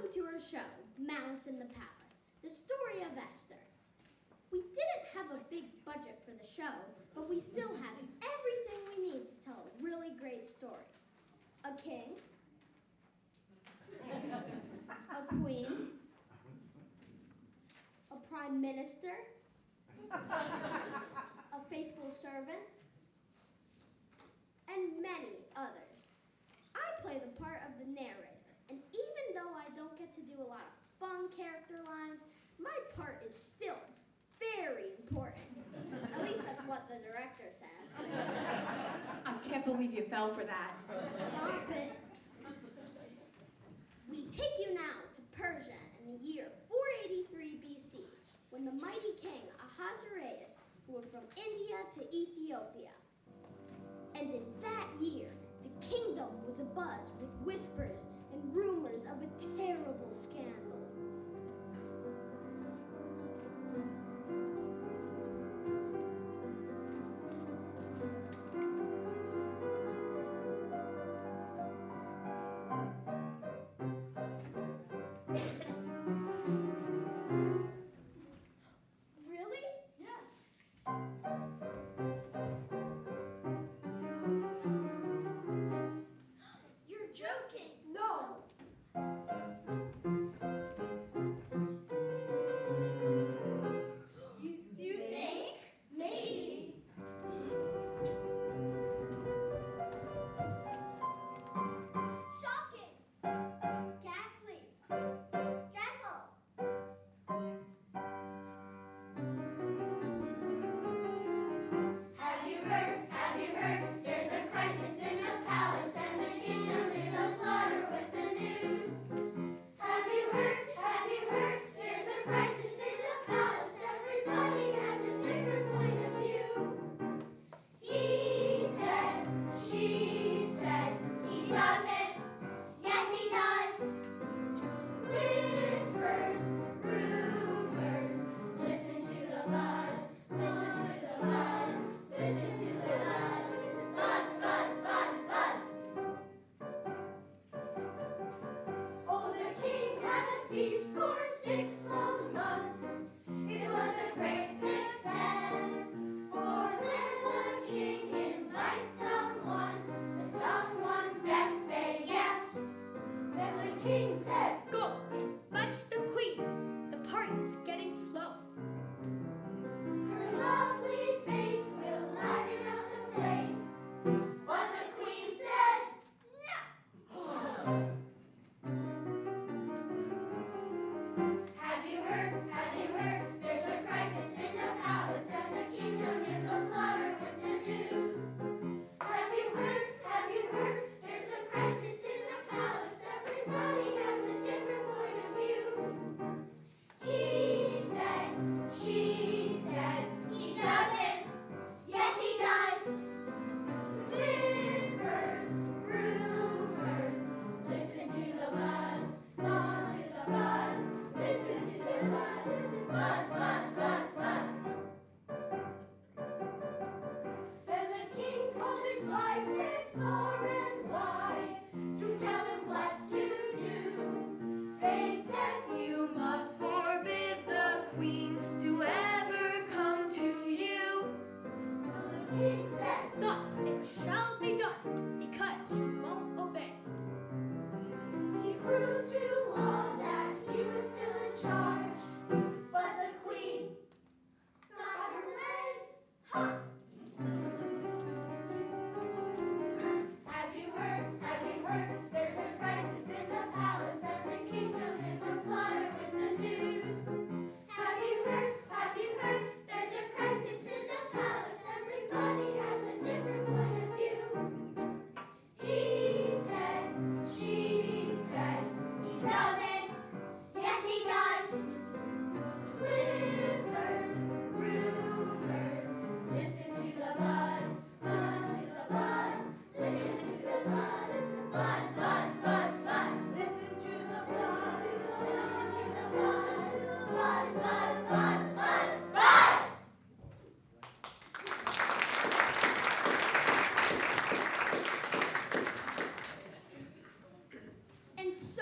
Welcome to our show, Malice in the Palace, the story of Esther. We didn't have a big budget for the show, but we still have everything we need to tell a really great story. A king, a queen, a prime minister, a faithful servant, and many others. I play the part of the narrator, and even though I don't get to do a lot of fun character lines, my part is still very important. At least that's what the director says. I can't believe you fell for that. Stop it. We take you now to Persia in the year 483 BC, when the mighty king Ahasuerus ruled from India to Ethiopia. And in that year, the kingdom was abuzz with whispers and rumors of a terrible scandal. Have you heard? There's a crisis in the palace. Everybody has a different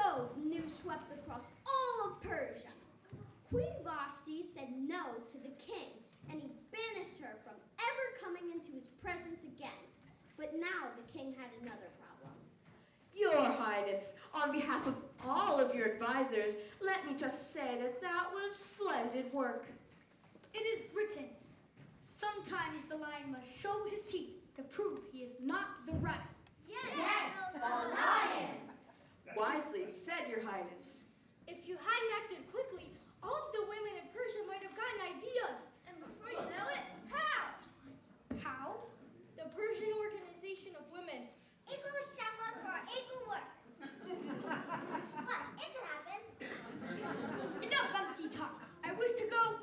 so the news swept across all of Persia. Queen Vashti said no to the king, and he banished her from ever coming into his presence again. But now the king had another problem. Your Highness, on behalf of all of your advisors, let me just say that that was splendid work. It is written, sometimes the lion must show his teeth to prove he is not the rat. Yes, the lion! Wisely said, Your Highness. If you hadn't acted quickly, all of the women in Persia might have gotten ideas. And before you know it, how? How? The Persian Organization of Women. Equal shekels for equal work. What? It could happen. Enough empty talk. I wish to go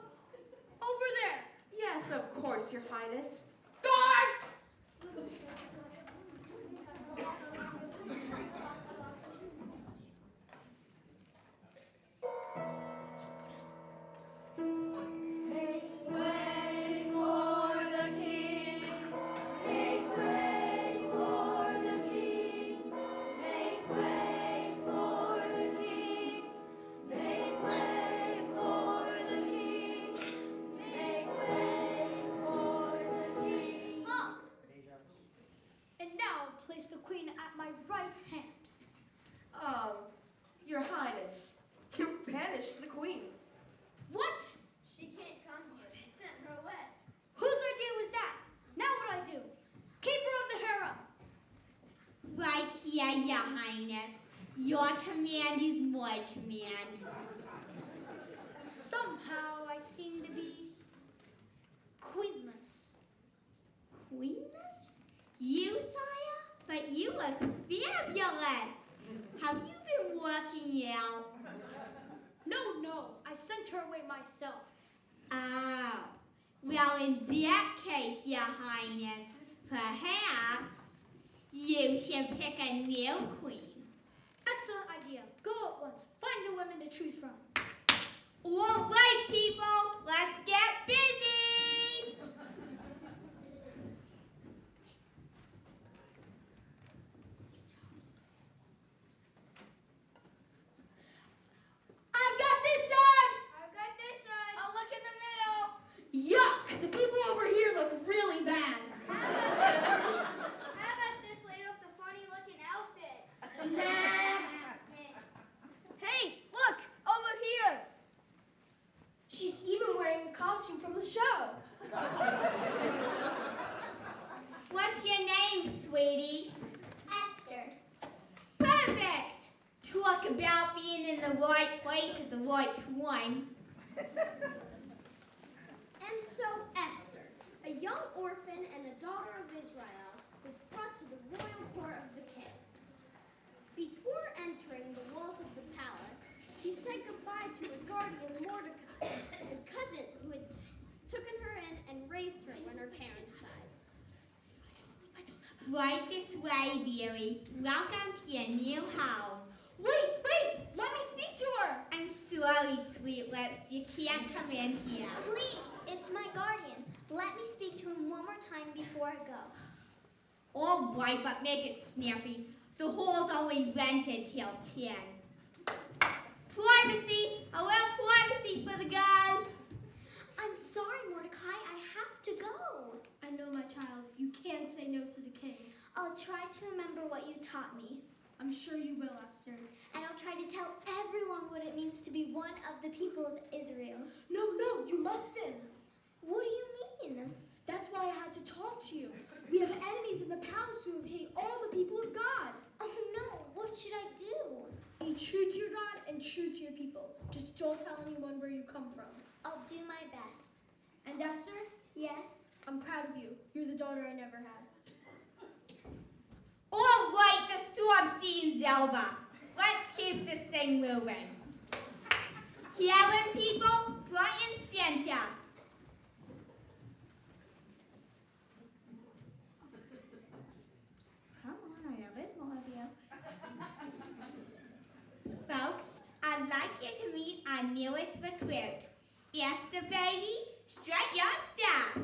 over there. Yes, of course, Your Highness. Guards! Your Highness, you banished the Queen. What? She can't come here. You sent her away. Whose idea was that? Now what I do? Keeper of the harem. Right here, Your Highness. Your command is my command. Somehow I seem to be queenless. Queenless? You, sire? But you look fabulous. Have you been working out? No, I sent her away myself. Oh. Well, in that case, Your Highness, perhaps you should pick a new queen. Excellent idea. Go at once. Find the women to choose from. All right, people, let's get busy. I've got this side! I've got this side. I'll look in the middle. Yuck! The people over here look really bad. How about this lady with the funny-looking outfit? Nah. Hey, look, over here. She's even wearing a costume from the show. What's your name, sweetie? Esther. Perfect. Talk about being in the right place at the right time. And so Esther, a young orphan and a daughter of Israel, was brought to the royal court of the king. Before entering the walls of the palace, she said goodbye to her guardian Mordecai, the cousin who had taken her in and raised her when her parents died. Right this way, dearie. Welcome to your new home. Wait, let me speak to her. I'm sorry, sweet lips. You can't come in here. Please, it's my guardian. Let me speak to him one more time before I go. All right, but make it snappy. The hall's only rented till 10. Privacy! A little privacy for the girls. I'm sorry, Mordecai. I have to go. I know, my child. You can't say no to the king. I'll try to remember what you taught me. I'm sure you will, Esther. And I'll try to tell everyone what it means to be one of the people of Israel. No, you mustn't. What do you mean? That's why I had to talk to you. We have enemies in the palace who hate all the people of God. Oh no, what should I do? Be true to your God and true to your people. Just don't tell anyone where you come from. I'll do my best. And Esther, Yes? I'm proud of you. You're the daughter I never had. All right, the sword scene's over. Let's keep this thing moving. Hearing people, front and center. Come on, I know there's more of you. Folks, I'd like you to meet our newest recruit. Esther, baby, strut your stuff.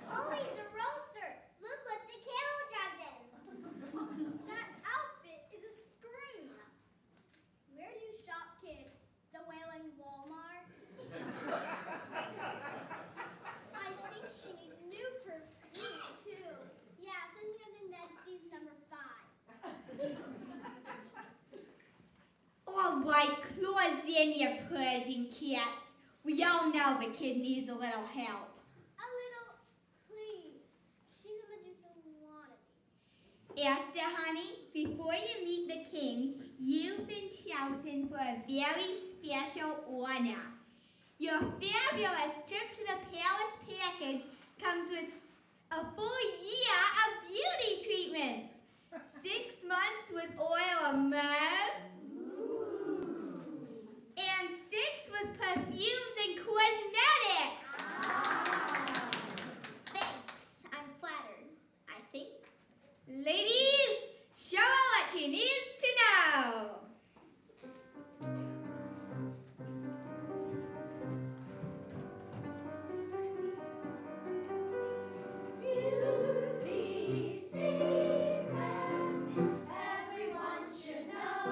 Holy's a roaster. Look what the camel dropped in. That All right, close in your Persian cats. We all know the kid needs a little help. A little, please. She's a Medusa wannabe. Esther, honey, before you meet the king, you've been chosen for a very special honor. Your fabulous trip to the palace package comes with a full year of beauty treatments. 6 months with oil of myrrh. And 6 with perfumes and cosmetics. Thanks. I'm flattered, I think. Ladies, show her what she needs to know. Beauty secrets everyone should know.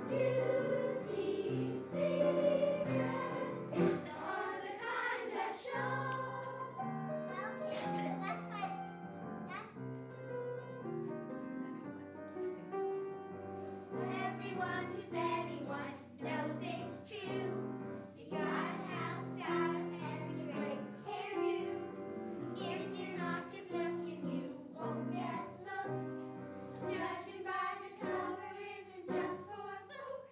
Beauty secrets are the kind that show. Well, Tim, that's what. Everyone who's anyone knows it's true. You gotta have style and a great hairdo. If you're not good looking, you won't get looks. Judging by the cover isn't just for folks.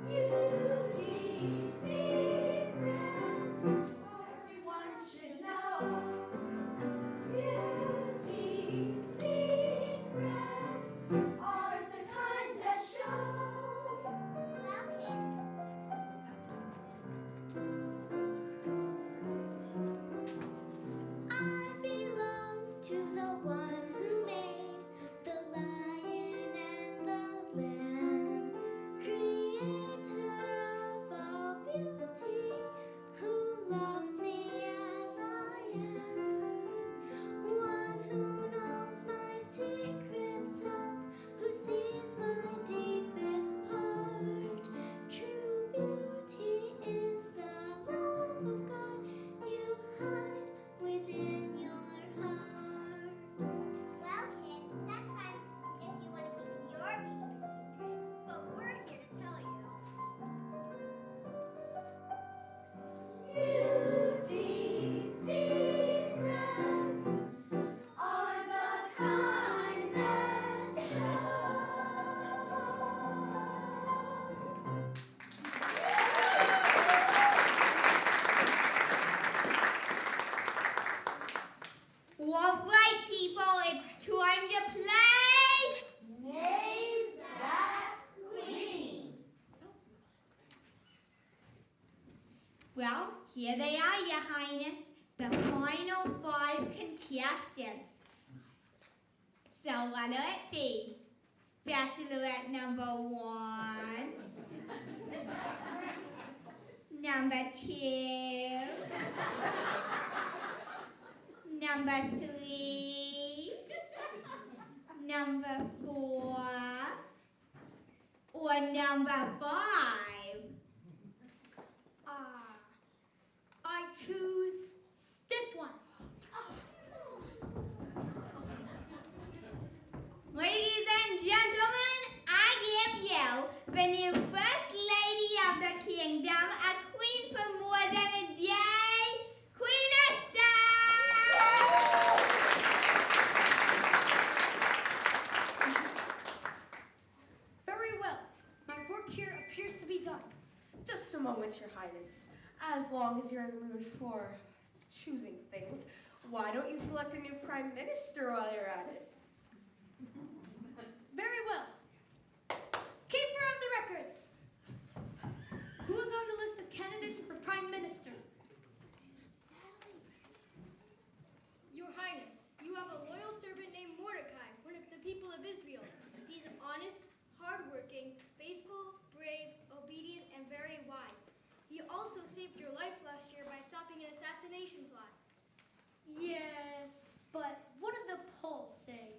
Beauty secrets everyone should know. Beauty secrets are the kind that show. Well, Tim. I belong to the one who made the lion and the lamb, creator of all beauty, who loves me as I am, one who knows my secret self, who sees my deepest part. True beauty is the love of God you hide within your heart. Well, kid, that's fine if you want to keep your beauty secret, but we're here to tell you. Beauty secrets are the kind that show. All right, people, it's time to play. Name that queen. Well, here they are, Your Highness, the final 5 contestants. So what will it be? Bachelorette number 1, number 2, number 3, number 4, or number 5? I choose this one. Ladies and gentlemen, I give you the new First Lady of the Kingdom, a queen for more than a day, Queen Esther! Very well. My work here appears to be done. Just a moment, Your Highness. As long as you're in the mood for choosing things, why don't you select a new Prime Minister while you're at it? Very well. Keeper of the records. Who is on the list of candidates for Prime Minister? Your Highness, you have a loyal servant named Mordecai, one of the people of Israel. He's honest, hardworking, faithful, brave, obedient, and very wise. He also saved your life last year by stopping an assassination plot. Yes, but what did the polls say?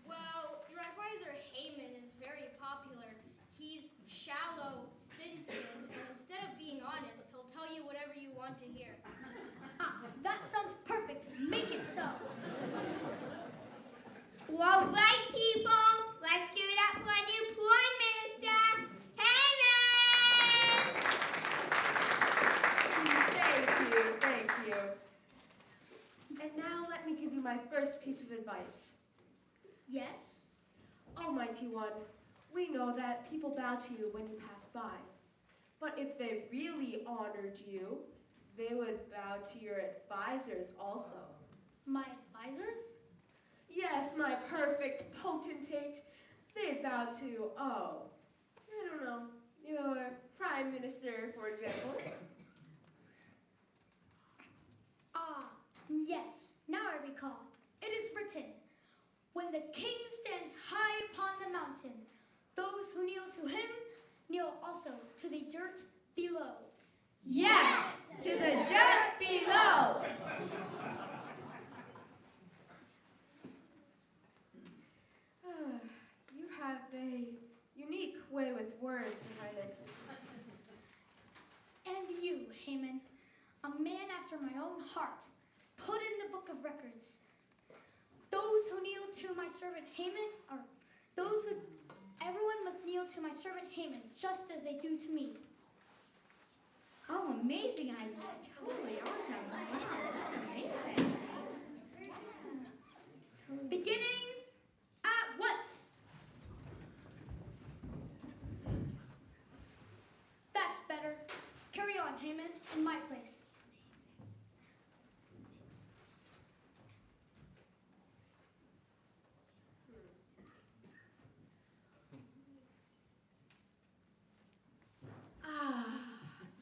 Well, your advisor Haman is very popular. He's shallow, thin-skinned, and instead of being honest, he'll tell you whatever you want to hear. That sounds perfect. Make it so. All right, people, let's give it up for advice. Yes? Almighty One, we know that people bow to you when you pass by. But if they really honored you, they would bow to your advisors also. My advisors? Yes, my perfect potentate. They'd bow to, oh, I don't know, your prime minister, for example. Ah, yes, now I recall. It is written, when the king stands high upon the mountain, those who kneel to him kneel also to the dirt below. Yes, to the dirt below. You have a unique way with words, Your Highness. And you, Haman, a man after my own heart, put in the book of records. Those who kneel to my servant Haman are those who, everyone must kneel to my servant Haman, just as they do to me. Oh, amazing idea. Totally awesome. Wow, that's amazing. Beginning at once. That's better. Carry on, Haman, in my place.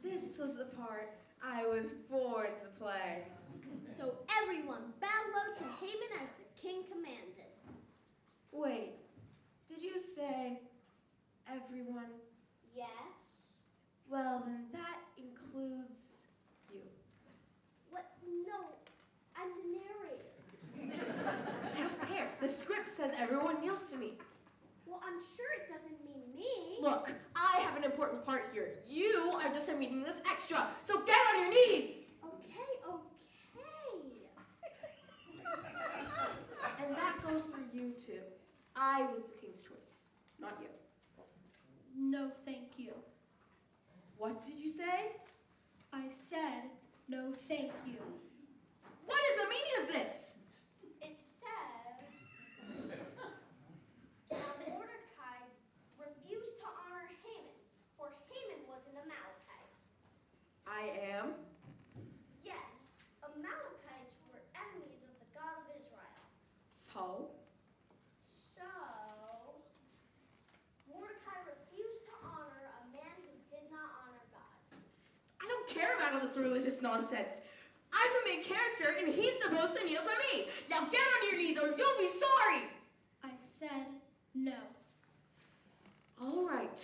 This was the part I was born to play. So everyone bowed low to Haman as the king commanded. Wait, did you say everyone? Yes? Well, then that includes you. What? No, I'm the narrator. I don't care. The script says everyone kneels to me. Well, I'm sure it doesn't mean me. Look, I have an important part here. You are just a meaningless extra, so get on your knees! Okay, okay. And that goes for you too. I was the king's choice, not you. No, thank you. What did you say? I said no, thank you. What is the meaning of this? It says, Mordecai refused to honor Haman, for Haman was an Amalekite. I am. Yes, Amalekites were enemies of the God of Israel. So? So, Mordecai refused to honor a man who did not honor God. I don't care about all this religious nonsense. I'm the main character and he's supposed to kneel to me. Now get on your knees or you'll be sorry. I said no. All right,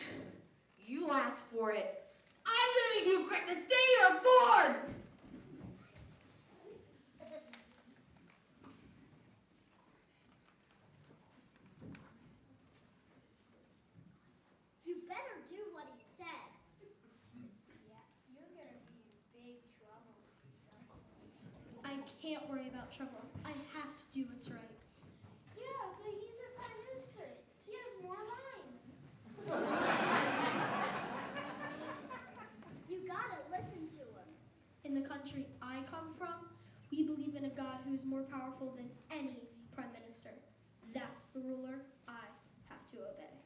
you asked for it. I'm gonna make you regret the day you're born. You better do what he says. Yeah, you're gonna be in big trouble. I can't worry about trouble. I have to do what's right. Yeah, but he's a prime minister. He has more lines. You gotta listen to him. In the country I come from, we believe in a God who's more powerful than any prime minister. That's the ruler I have to obey.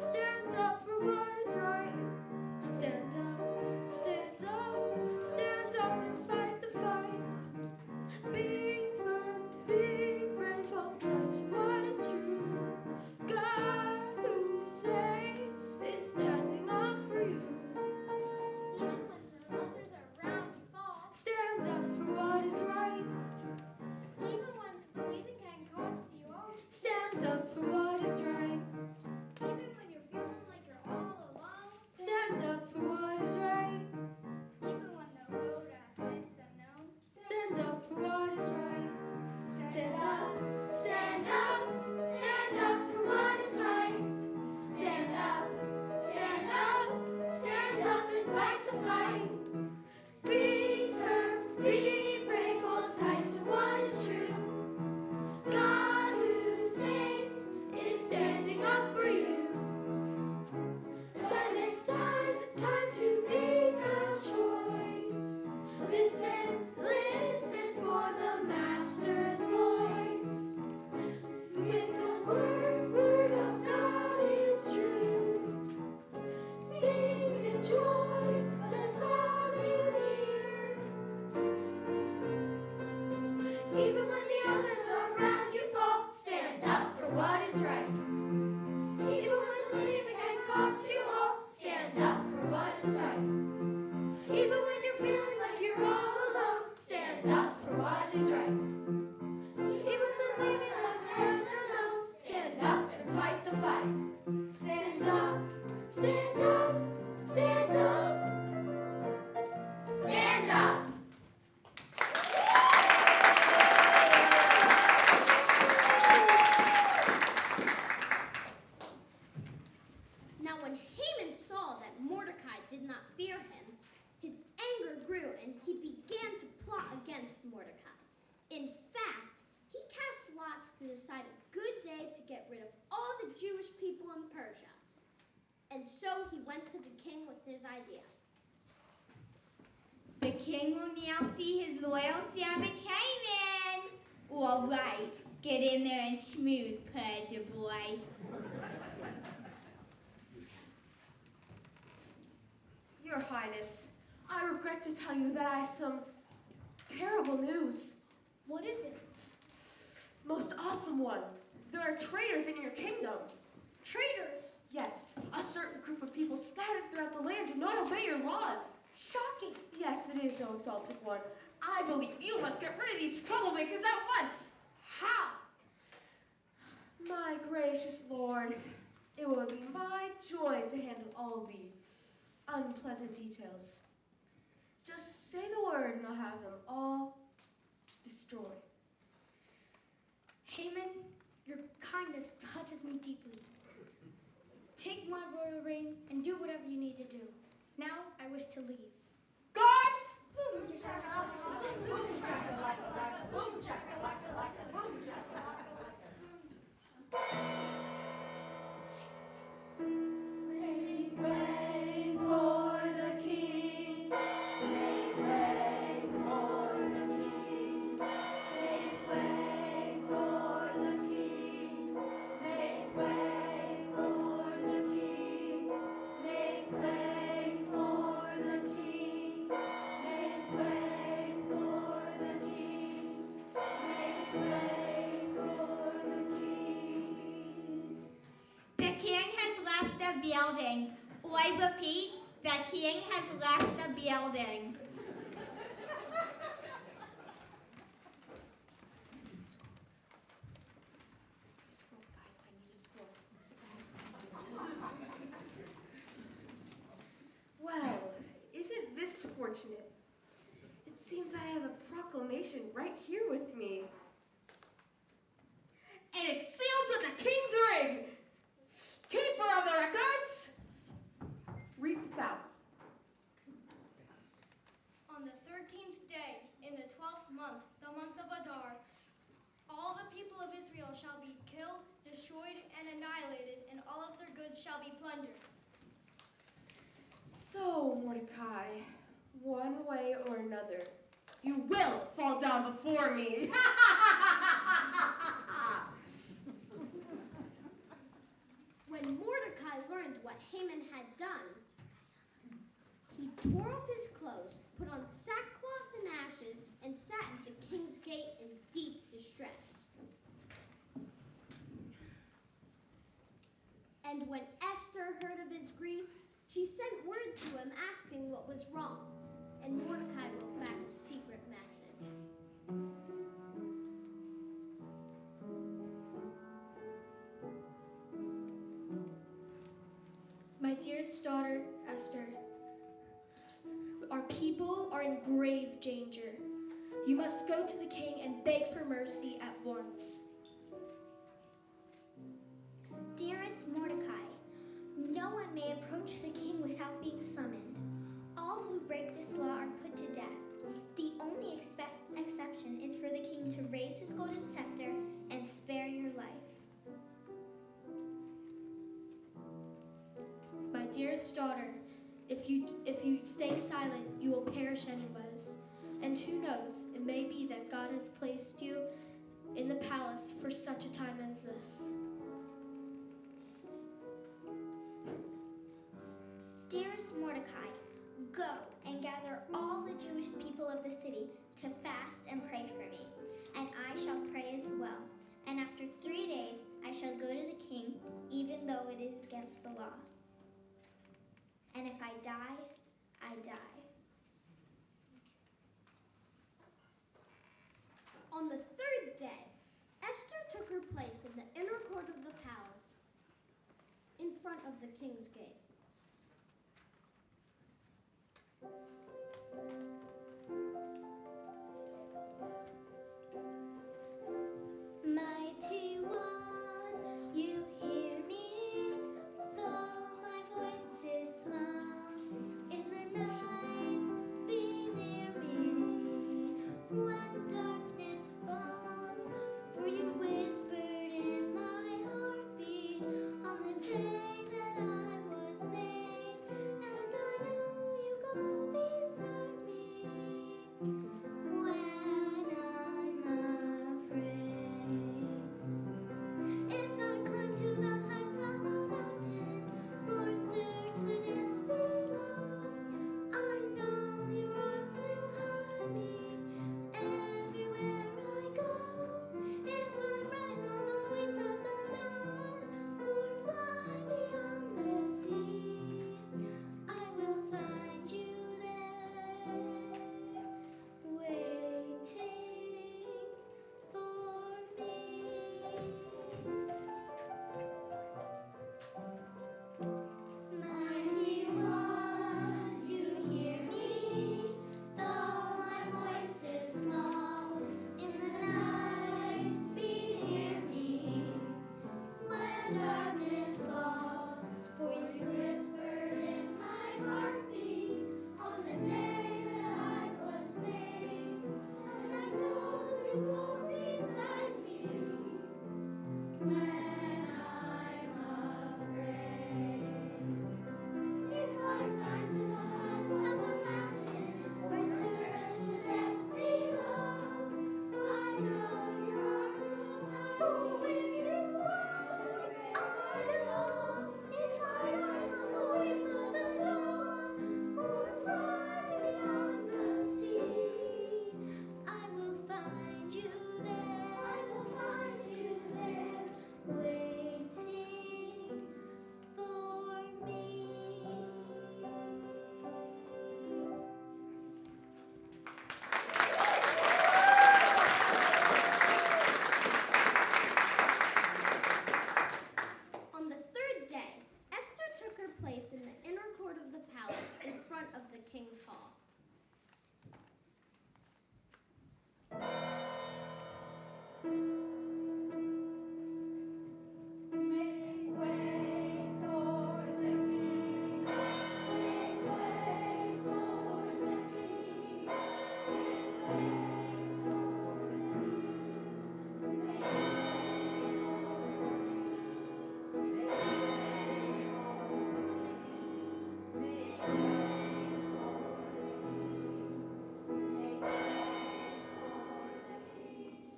Stand up for what is right. Stand up and fight the fight. Be firm, be brave, hold on to what is true. God who saves is standing up for you. And so he went to the king with his idea. The king will now see his loyal servant Haman. All right, get in there and schmooze, Persia boy. Your Highness, I regret to tell you that I have some terrible news. What is it? Most awesome one. There are traitors in your kingdom. Traitors! Yes, a certain group of people scattered throughout the land do not obey your laws. Shocking! Yes, it is, O exalted one. I believe you must get rid of these troublemakers at once. How? My gracious lord, it will be my joy to handle all the unpleasant details. Just say the word and I'll have them all destroyed. Haman, your kindness touches me deeply. Take my royal ring and do whatever you need to do. Now I wish to leave. Guards! Make way for the king. Make way for the king. Make way for the king. Make way for the king. Make way for the king. Make way for the king. Make way for the king. The king has left the building. I repeat, the king has left the building. Scroll, guys, I need a scroll. Well, isn't this fortunate? It seems I have a proclamation right here with me. And it's sealed with the king's ring! Keeper of the records! Read this out. On the 13th day, in the 12th month, the month of Adar, all the people of Israel shall be killed, destroyed, and annihilated, and all of their goods shall be plundered. So, Mordecai, one way or another, you will fall down before me. When Mordecai learned what Haman had done, he tore off his clothes, put on sackcloth and ashes, and sat at the king's gate in deep distress. And when Esther heard of his grief, she sent word to him asking what was wrong, and Mordecai wrote back a secret message. My dearest daughter, Esther, our people are in grave danger. You must go to the king and beg for mercy at once. Dearest Mordecai, no one may approach the king without being summoned. All who break this law are put to death. The only exception is for the king to raise his golden scepter and spare your life. My dearest daughter, if you stay silent, you will perish anyways. And who knows, it may be that God has placed you in the palace for such a time as this. Dearest Mordecai, go and gather all the Jewish people of the city to fast and pray for me, and I shall pray as well. And after 3 days I shall go to the king, even though it is against the law. And if I die, I die. On the 3rd day, Esther took her place in the inner court of the palace, in front of the king's gate. Mighty one, you hear me, though my voice is small. In the night, be near me, when darkness falls. For you whispered in my heartbeat on the day that I was darkness falls, for you whispered in my heartbeat on the day that I was made, and I know you will beside me when I'm afraid. If I climb to some mountain or search the depths below, I know your arms will come with me if I rise on the wings of the dawn or fly beyond the sea, I will find you there. I will find you there, waiting for me. On the third day, Esther took her place in the inner court of the palace in front of the king's hall. Make way for the King. Make way for the King. Make way for the King. Make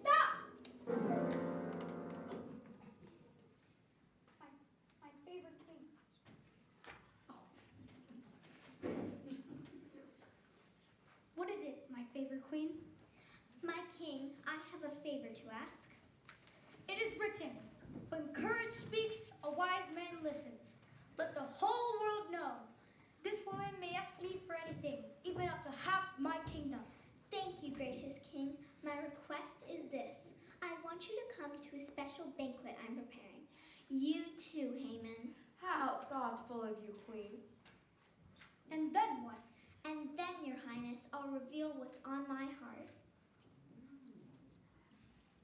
Stop! My favorite king. What is it, my favorite queen? My king, I have a favor to ask. It is written, when courage speaks, a wise man listens. Let the whole world know. This woman may ask me for anything, even up to half my kingdom. Thank you, gracious king. My request is this. I want you to come to a special banquet I'm preparing. You too, Haman. How thoughtful of you, Queen. And then what? And then, your highness, I'll reveal what's on my heart.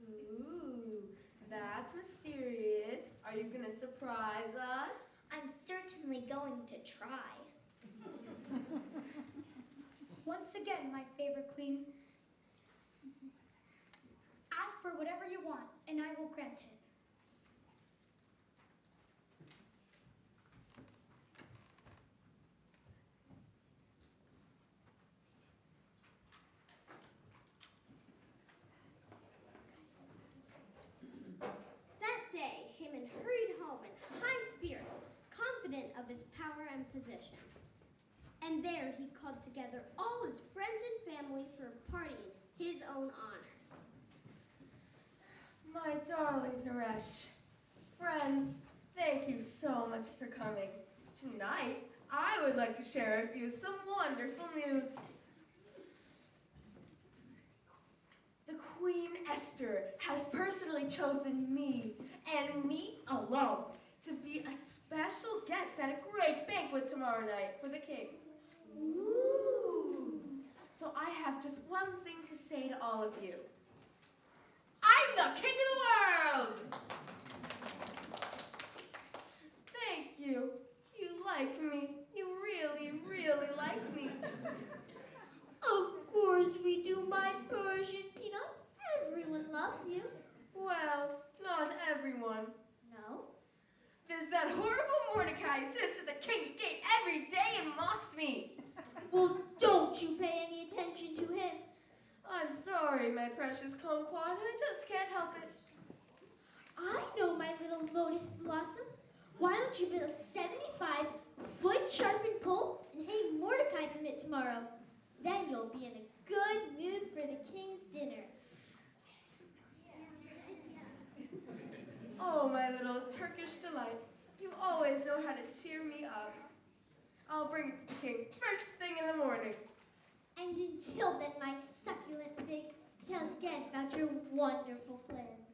Ooh, that's mysterious. Are you gonna surprise us? I'm certainly going to try. Once again, my favorite queen, ask for whatever you want, and I will grant it. That day, Haman hurried home in high spirits, confident of his power and position. And there he called together all his friends and family for a party in his own honor. My darling Zeresh, friends, thank you so much for coming. Tonight, I would like to share with you some wonderful news. The Queen Esther has personally chosen me, and me alone, to be a special guest at a great banquet tomorrow night for the king. Ooh. So I have just one thing to say to all of you. I'm the king of the world! Thank you. You like me. You really, really like me. Of course we do, my Persian peanut. Everyone loves you. Well, not everyone. No? There's that horrible Mordecai who sits at the king's gate every day and mocks me. Well, don't you pay any attention to him. I'm sorry, my precious kumquat. I just can't help it. I know, my little lotus blossom. Why don't you build a 75-foot sharpened pole and hang Mordecai from it tomorrow? Then you'll be in a good mood for the king's dinner. Oh, my little Turkish delight. You always know how to cheer me up. I'll bring it to the king first thing in the morning. And until then, my succulent pig, tell us again about your wonderful plans.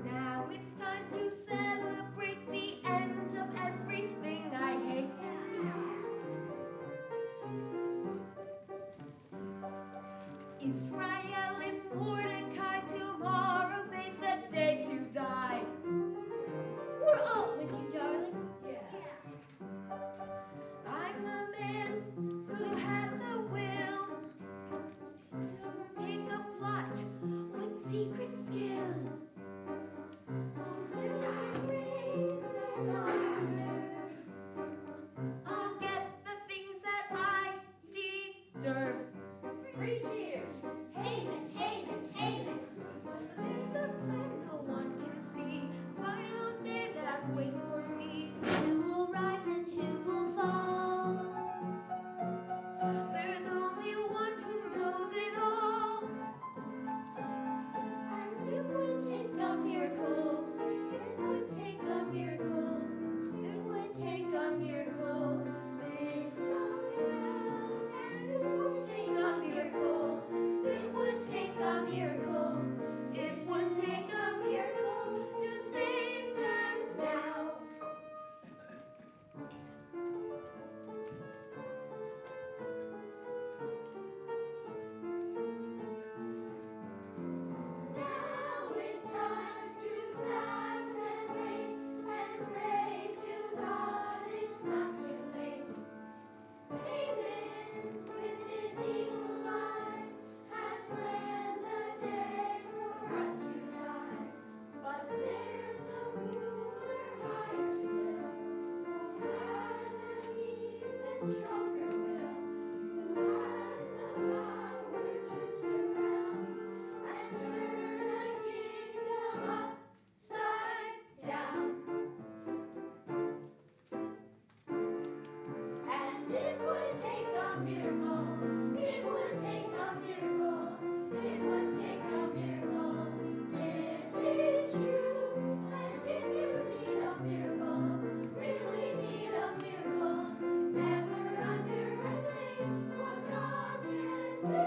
Now it's time to celebrate the end of everything I hate. Israel and Mordecai tomorrow face a day to die. We're all with you, darling. Yeah. I'm a man who had the will to make a plot with secret skill. When I reigns and honor, I'll get the things that I deserve. 3 cheers. Haman, Haman, Haman. There's a plan no one can see, final day that waits for me. Who will rise and who will fall? There's only one who knows it all. And it would take a miracle. This would take a miracle. It would take a miracle. This all around. And it would take a miracle. It would take a miracle. It would take a miracle to save them now. Now it's time to fast and wait and pray to God it's not too late. Haman, with his evil eyes, has planned the day for us to die. But there's a ruler higher still, who has an even stronger will, who has the power to surround and turn a kingdom upside down. And it would take a miracle. It would take a miracle. It would take a miracle. This is true. And if you need a miracle, really need a miracle, never underestimate what God can do.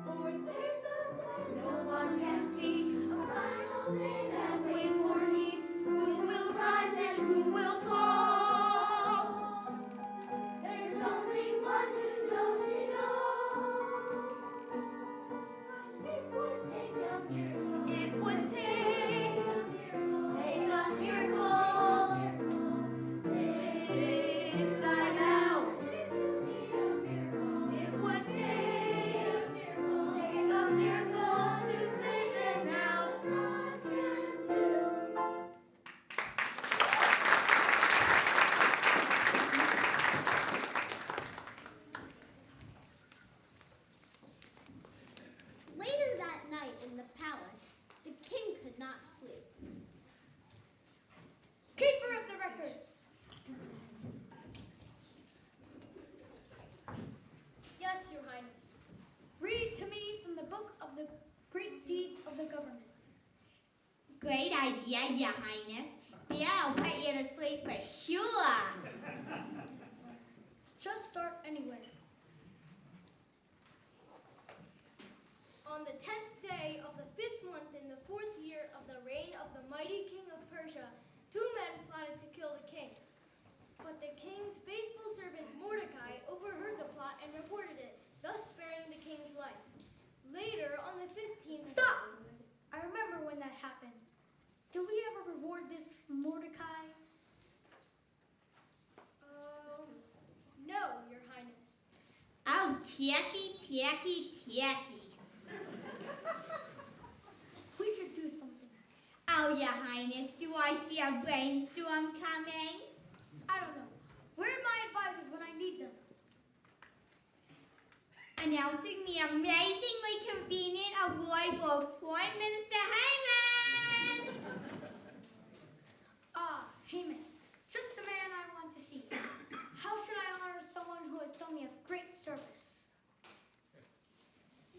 For there's a plan no one can see, a final day that waits for me. Who will rise and who will fall? There's only one who knows it all. It would take a miracle. It would take a miracle. Take a miracle. This I vow. If you need a miracle, it would take a miracle. Take a miracle to save them now. God can do. Later that night in the palace, the king could not sleep. Keeper of the records. Yes, Your Highness. Read to me from the book of the great deeds of the government. Great idea, Your Highness. That'll put you to sleep for sure. Just start anywhere. On the 10th day of the 5th month in the 4th year of the reign of the mighty king of Persia, 2 men plotted to kill the king. But the king's faithful servant Mordecai overheard the plot and reported it, thus sparing the king's life. Later, on the 15th... Stop! I remember when that happened. Did we ever reward this Mordecai? No, Your Highness. Oh, tacky, tacky, tacky. We should do something. Oh, Your Highness, do I see a brainstorm coming? I don't know. Where are my advisors when I need them? Announcing the amazingly convenient arrival of Prime Minister Hyman! Ah, Haman. Just the man I want to see. How should I honor someone who has done me a great service?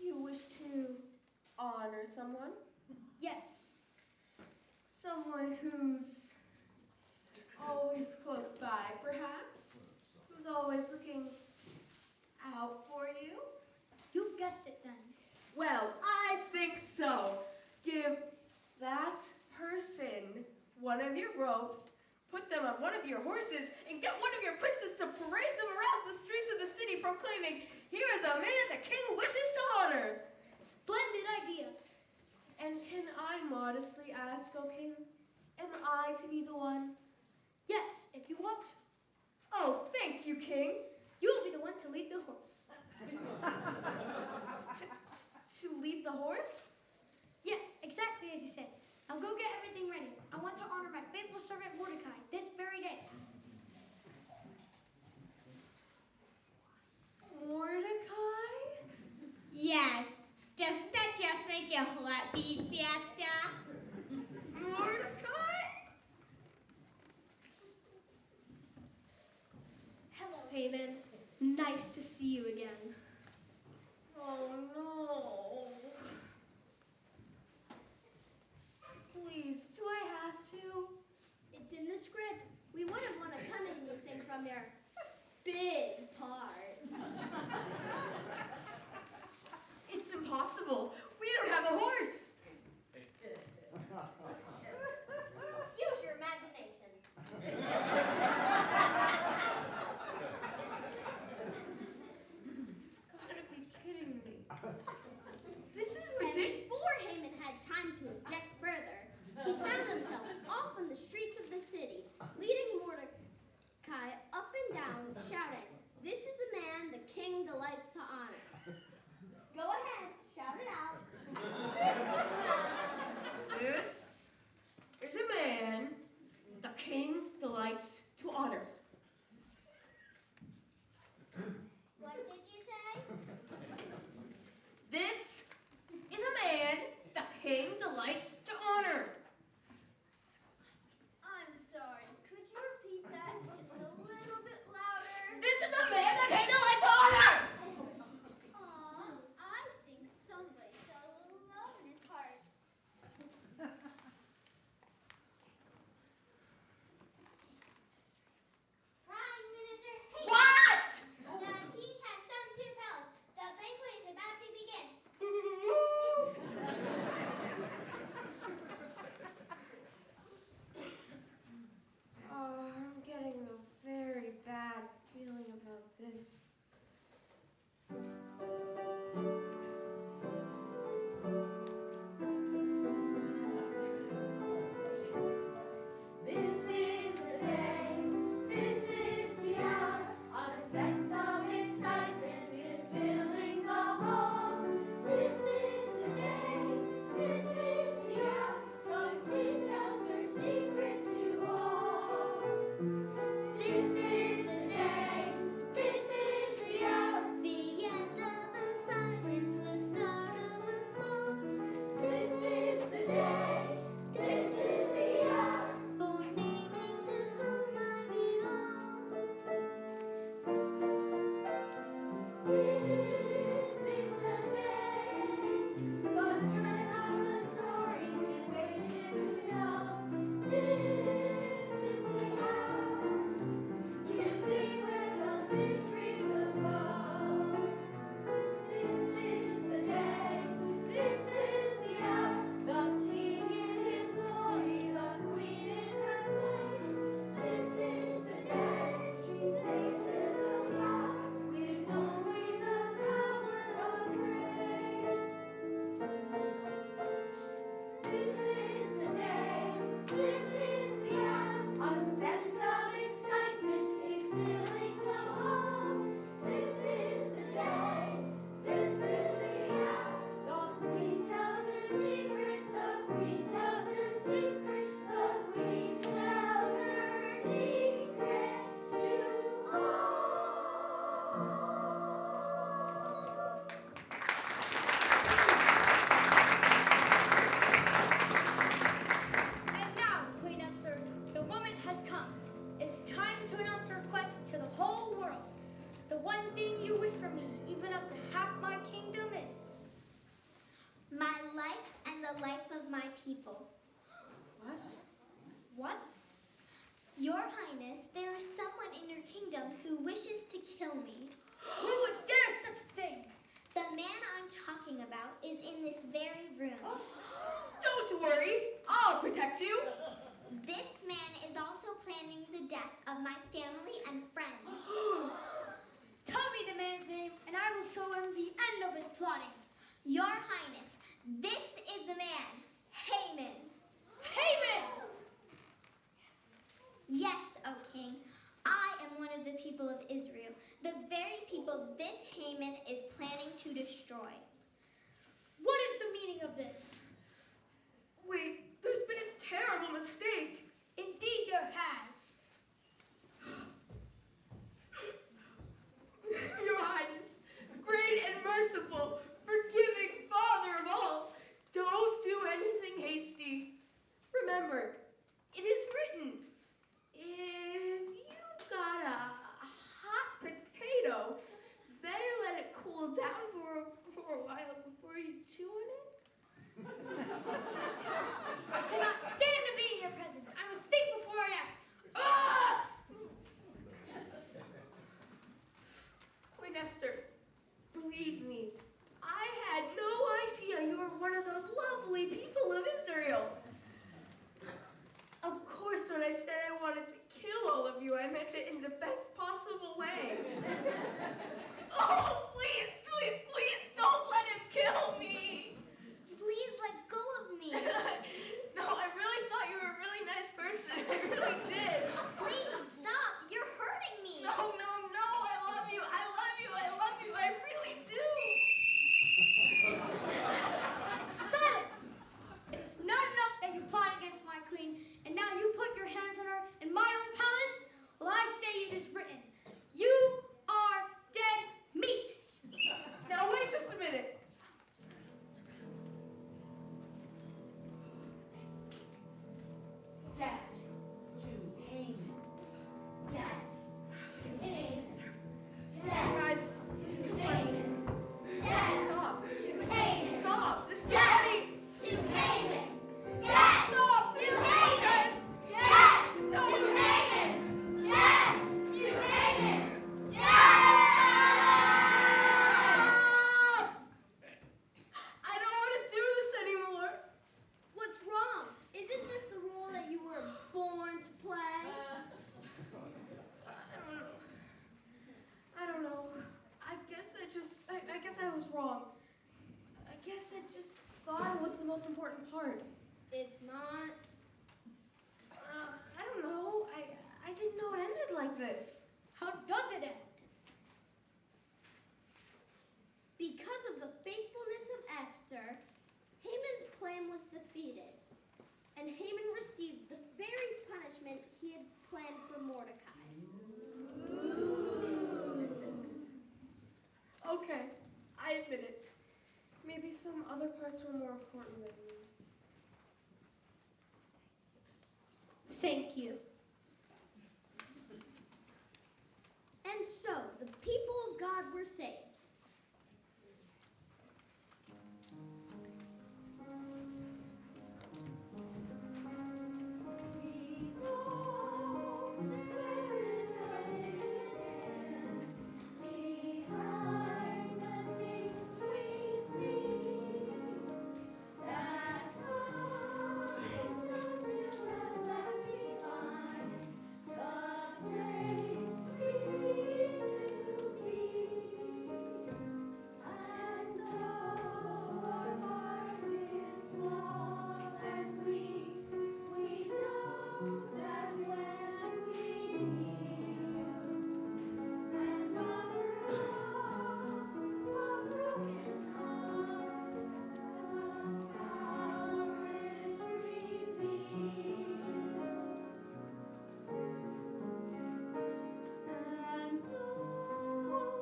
You wish to honor someone? Yes. Someone who's always close by, perhaps? Who's always looking out for you? You've guessed it then. Well, I think so. Give that person one of your robes, put them on one of your horses, and get one of your princes to parade them around the streets of the city proclaiming, "Here is a man the king wishes to honor." Splendid idea. And can I modestly ask, O king, am I to be the one? Yes, if you want to. Oh, thank you, king. You'll be the one to lead the horse. To lead the horse? Yes, exactly as you said. Now go get everything ready. I want to honor my faithful servant Mordecai this very day. Mordecai? Yes. Doesn't that just make your heart beat faster? Mordecai? Hello, Haman. Nice to see you again. Oh, no. Please, do I have to? It's in the script. We wouldn't want to cut anything from your big part. It's impossible. We don't have a horse. Use your imagination. Gotta be kidding me. This is And ridiculous. before Haman had time to object further, he found himself off on the streets of the city, leading Mordecai up and down, shouting, "This is the man the king delights to honor." Go ahead, shout it out. This is a man the king delights to honor. What did you say? This is a man the king delights to honor. I'm sorry. Could you repeat that just a little bit louder? This is the man the king delights to honor. Aw, I think somebody got a little love in his heart. Prime Minister Hayes. What? The king has summoned two palace. The banquet is about to begin. Oh, I'm getting a very bad feeling about this. This is the day, this is the hour, a sense of excitement is filling the halls. This is the day, this is the hour, the queen tells her secret to all. This is the day, this is the hour, The end of the silence, the start of a song. this is the day, this is the hour. For naming to whom I belong. This is the day, but turn of the story we waited to know. This is the hour, you see where the mystery will go. This is the day, this is the hour, the king in his glory, the queen in her place. This is the day, she faces the cloud with only the power of grace. This is the day, this is the hour, a sense of excitement is filling the halls. This is the day, this is the hour, the queen tells her secret, the queen tells her secret, the queen tells her secret to all. And now, Queen Esther, the moment has come. It's time to announce a request to the whole world. The one thing you wish for me, even up to half my kingdom, is My life and the life of my people. What? what? Your Highness, there is someone in your kingdom who wishes to kill me. Who would dare such a thing? The man I'm talking about is in this very room. Don't worry, I'll protect you. This man is also planning the death of my family and friends. Tell me the man's name, and I will show him the end of his plotting. Your Highness, this is the man, Haman. Haman! Yes, O king, I am one of the people of Israel, the very people this Haman is planning to destroy. What is the meaning of this? Wait, there's been a terrible mistake. Indeed there has. Your Highness, great and merciful, forgiving Father of all, don't do anything hasty. Remember, it is written, if you've got a hot potato, better let it cool down for a while before you chew on it. I cannot stand to be in your presence. I must think before I act. Ah! Queen Esther, believe me, I had no idea you were one of those lovely people of Israel. Of course, when I said I wanted to kill all of you, I meant it in the best possible way. Oh, please, please, please, don't let him kill me. Please let go of me. No, I really thought you were a really nice person. I really did. Please stop. You're hurting me. No, no, no, I love you. I love you. I love you. I really do. Silence! It is not enough that you plot against my queen, and now you put your hands on her in my own palace? Well, I say it is written. You are dead meat. Now, wait just a minute. Death to Haman. Death to Haman. Guys, this is funny. Stop. To Haman. Stop. This is Death funny. to Haman. Death Stop. to This is Haman. guys. Death No. to Haman. Death to Haman. Death. Stop. I don't want to do this anymore. What's wrong? Isn't this the role that you were born to play? I don't know. I guess I was wrong. I guess I just thought it was the most important part. It's not. I don't know. I didn't know it ended like this. How does it end? Because of the faithfulness of Esther, Haman's plan was defeated, and Haman received the very punishment he had planned for Mordecai. Okay, I admit it. Maybe some other parts were more important than me. Thank you. And so the people of God were saved. Behind the things we see, that comes until at last we find the place we need to be. And though our heart is small and weak, we know that when we kneel and offer up a broken heart, God's power is revealed. And so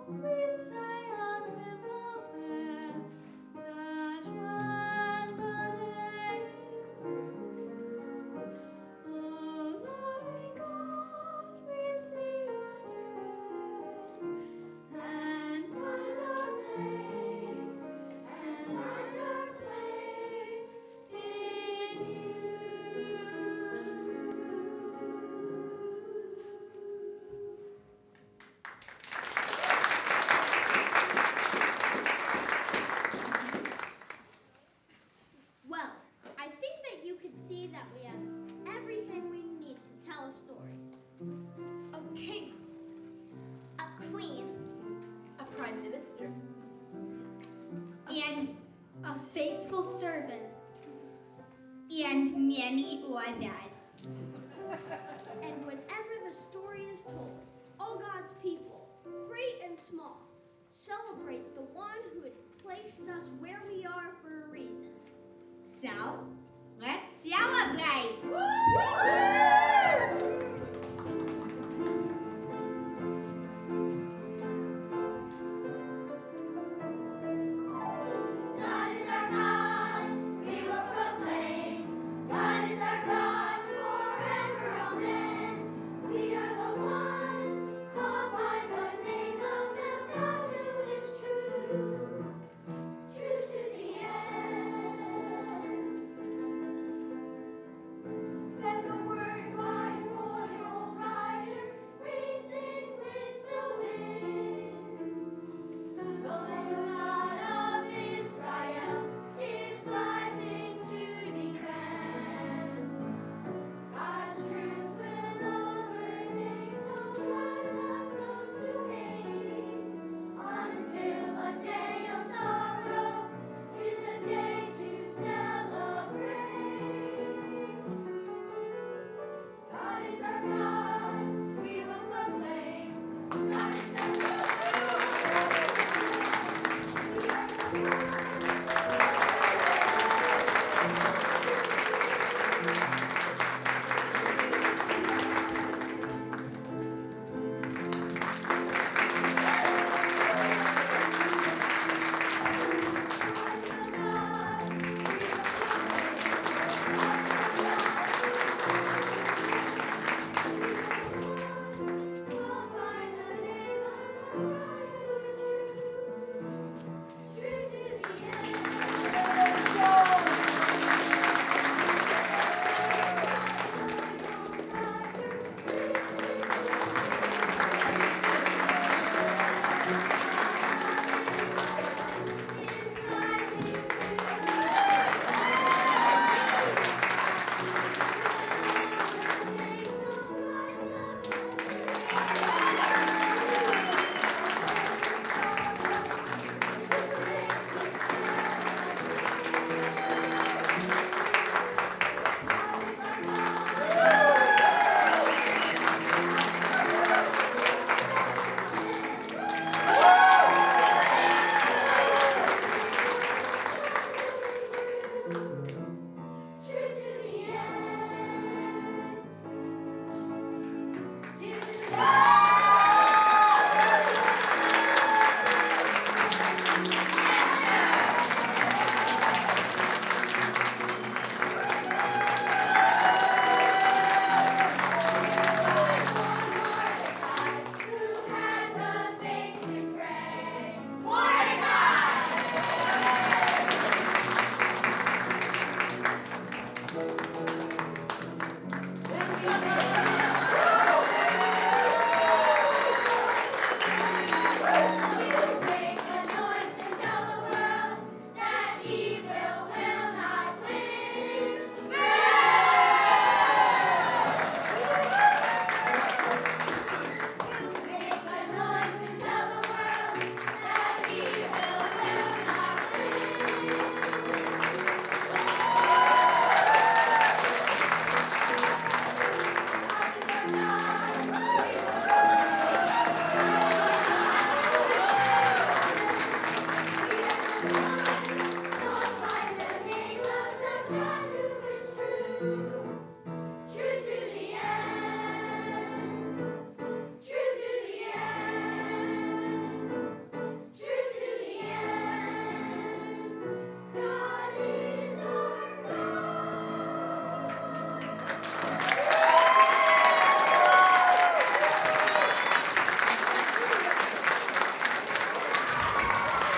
we say a simple prayer that when the day is through, oh loving God, we see your face and find our place in you. Well, I think that you could see that we have everything we need to tell a story. A king. A queen. A prime minister. And a faithful servant, and many others. and whenever the story is told, all God's people, great and small, celebrate the one who had placed us where we are for a reason. So, let's celebrate!